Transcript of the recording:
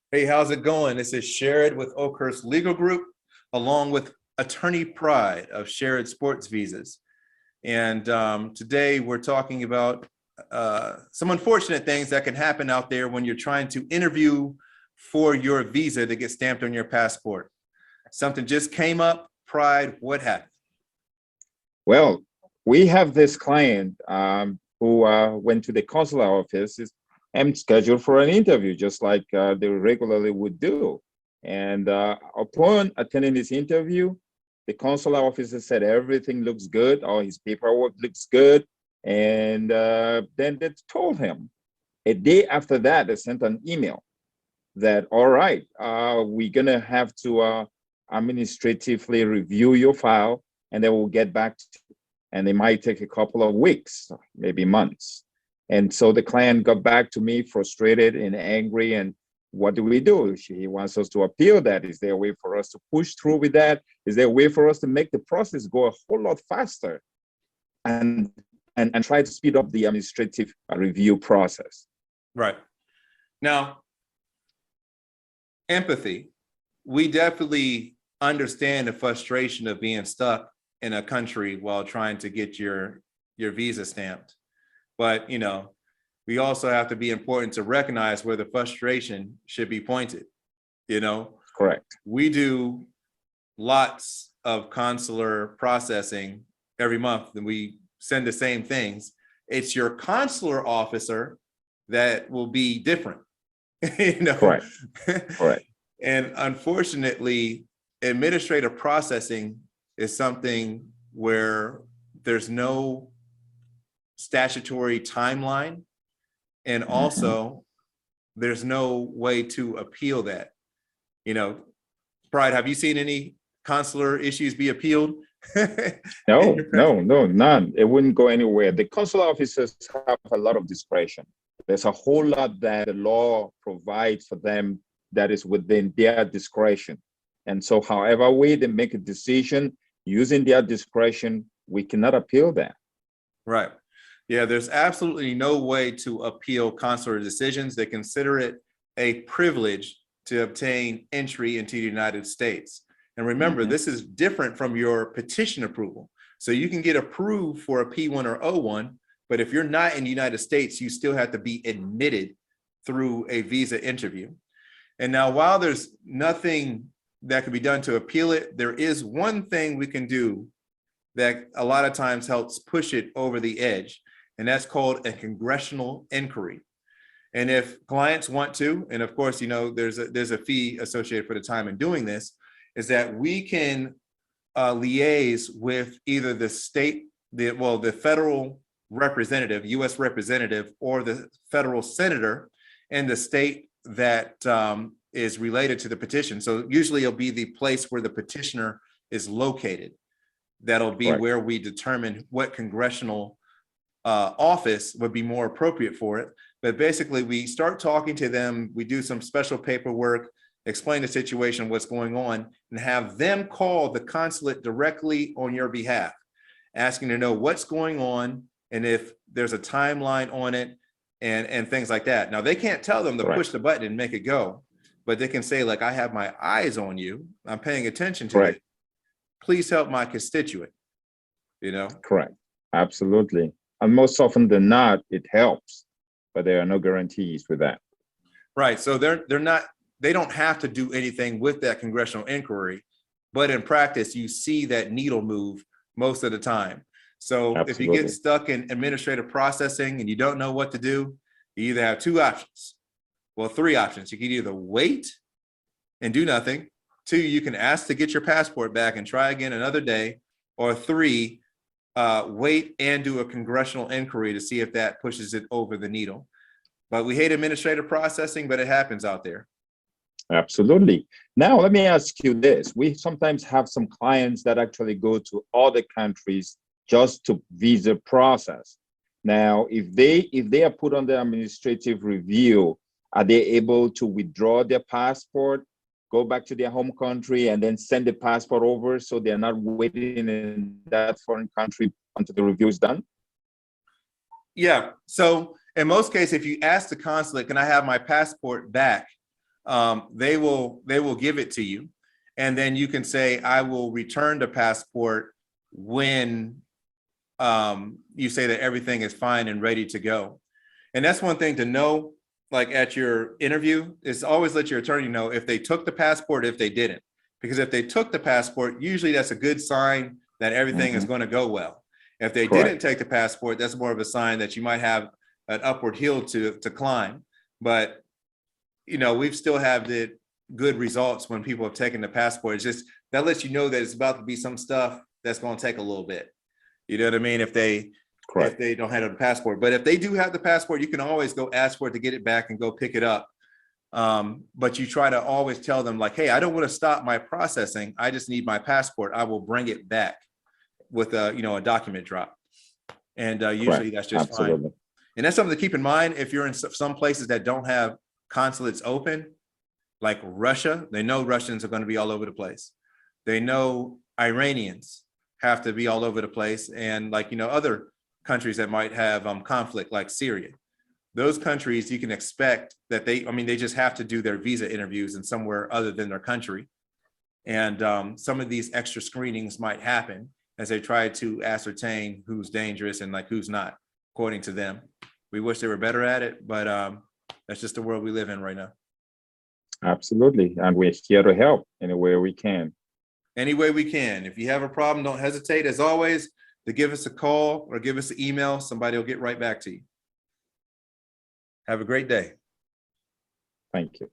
Hey, how's it going? This is Sherrod with Oakhurst Legal Group, along with attorney Pryde of Sherrod Sports Visas. And today we're talking about some unfortunate things that can happen out there when you're trying to interview for your visa to get stamped on your passport. Something just came up. Pryde, what happened? Well, we have this client who went to the consular office and scheduled for an interview, just like they regularly would do. And upon attending this interview, the consular officer said everything looks good, all his paperwork looks good. And then they told him a day after that, they sent an email that, all right, we're going to have to administratively review your file, and then we'll get back to you. And it might take a couple of weeks, maybe months. And so the client got back to me frustrated and angry. And what do we do? He wants us to appeal that. Is there a way for us to push through with that? Is there a way for us to make the process go a whole lot faster and try to speed up the administrative review process? Right. Now, empathy. We definitely understand the frustration of being stuck in a country while trying to get your visa stamped. But, you know, we also have to be important to recognize where the frustration should be pointed. You know, Correct. We do lots of consular processing every month, and we send the same things. It's your consular officer that will be different. You know, Correct. Correct. And unfortunately, administrative processing is something where there's no statutory timeline, and also there's no way to appeal that. You know, Pryde, have you seen any consular issues be appealed? No, none. It wouldn't go anywhere. The consular officers have a lot of discretion. There's a whole lot that the law provides for them that is within their discretion. And so however way they make a decision using their discretion, we cannot appeal that. Right. Yeah, there's absolutely no way to appeal consular decisions. They consider it a privilege to obtain entry into the United States. And remember, this is different from your petition approval. So you can get approved for a P1 or O1, but if you're not in the United States, you still have to be admitted through a visa interview. And now, while there's nothing that can be done to appeal it, there is one thing we can do that a lot of times helps push it over the edge, and that's called a congressional inquiry. And if clients want to, and of course, you know, there's a fee associated for the time in doing this, is that we can liaise with either the state, the federal representative, US representative, or the federal senator in the state that is related to the petition. So usually it'll be the place where the petitioner is located. That'll be Correct. where we determine what congressional office would be more appropriate for it. But basically, we start talking to them, we do some special paperwork, explain the situation, what's going on, and have them call the consulate directly on your behalf, asking to know what's going on and if there's a timeline on it and things like that. Now, they can't tell them to push the button and make it go, but they can say, like, I have my eyes on you, I'm paying attention to it. Please help my constituent, you know? Correct. Absolutely. And most often than not, it helps, but there are no guarantees with that. Right. So they don't have to do anything with that congressional inquiry, but in practice, you see that needle move most of the time. So If you get stuck in administrative processing and you don't know what to do, you either have two options. Well, three options. You can either wait and do nothing. Two, you can ask to get your passport back and try again another day. Or three, wait and do a congressional inquiry to see if that pushes it over the needle. But we hate administrative processing, but it happens out there. Absolutely. Now, let me ask you this. We sometimes have some clients that actually go to other countries just to visa process. Now, if they are put under administrative review, are they able to withdraw their passport, go back to their home country, and then send the passport over so they're not waiting in that foreign country until the review is done? Yeah. So in most cases, if you ask the consulate, can I have my passport back? they will give it to you. And then you can say, I will return the passport when you say that everything is fine and ready to go. And that's one thing to know, like at your interview, is always let your attorney know if they took the passport, if they didn't. Because if they took the passport, usually that's a good sign that everything is going to go well. If they didn't take the passport, that's more of a sign that you might have an upward hill to climb. But, you know, we've still have the good results when people have taken the passport. It's just that lets you know that it's about to be some stuff that's going to take a little bit. You know what I mean? If they don't have the passport, but if they do have the passport, you can always go ask for it to get it back and go pick it up. But you try to always tell them like, hey, I don't want to stop my processing. I just need my passport. I will bring it back with a document drop. And usually that's just fine. And that's something to keep in mind if you're in some places that don't have consulates open, like Russia. They know Russians are going to be all over the place. They know Iranians have to be all over the place, and like other countries that might have conflict, like Syria. Those countries, you can expect that they just have to do their visa interviews in somewhere other than their country, and some of these extra screenings might happen as they try to ascertain who's dangerous and like who's not, according to them. We wish they were better at it, but that's just the world we live in right now. Absolutely. And we're here to help any way we can. Any way we can. If you have a problem, don't hesitate, as always, to give us a call or give us an email. Somebody will get right back to you. Have a great day. Thank you.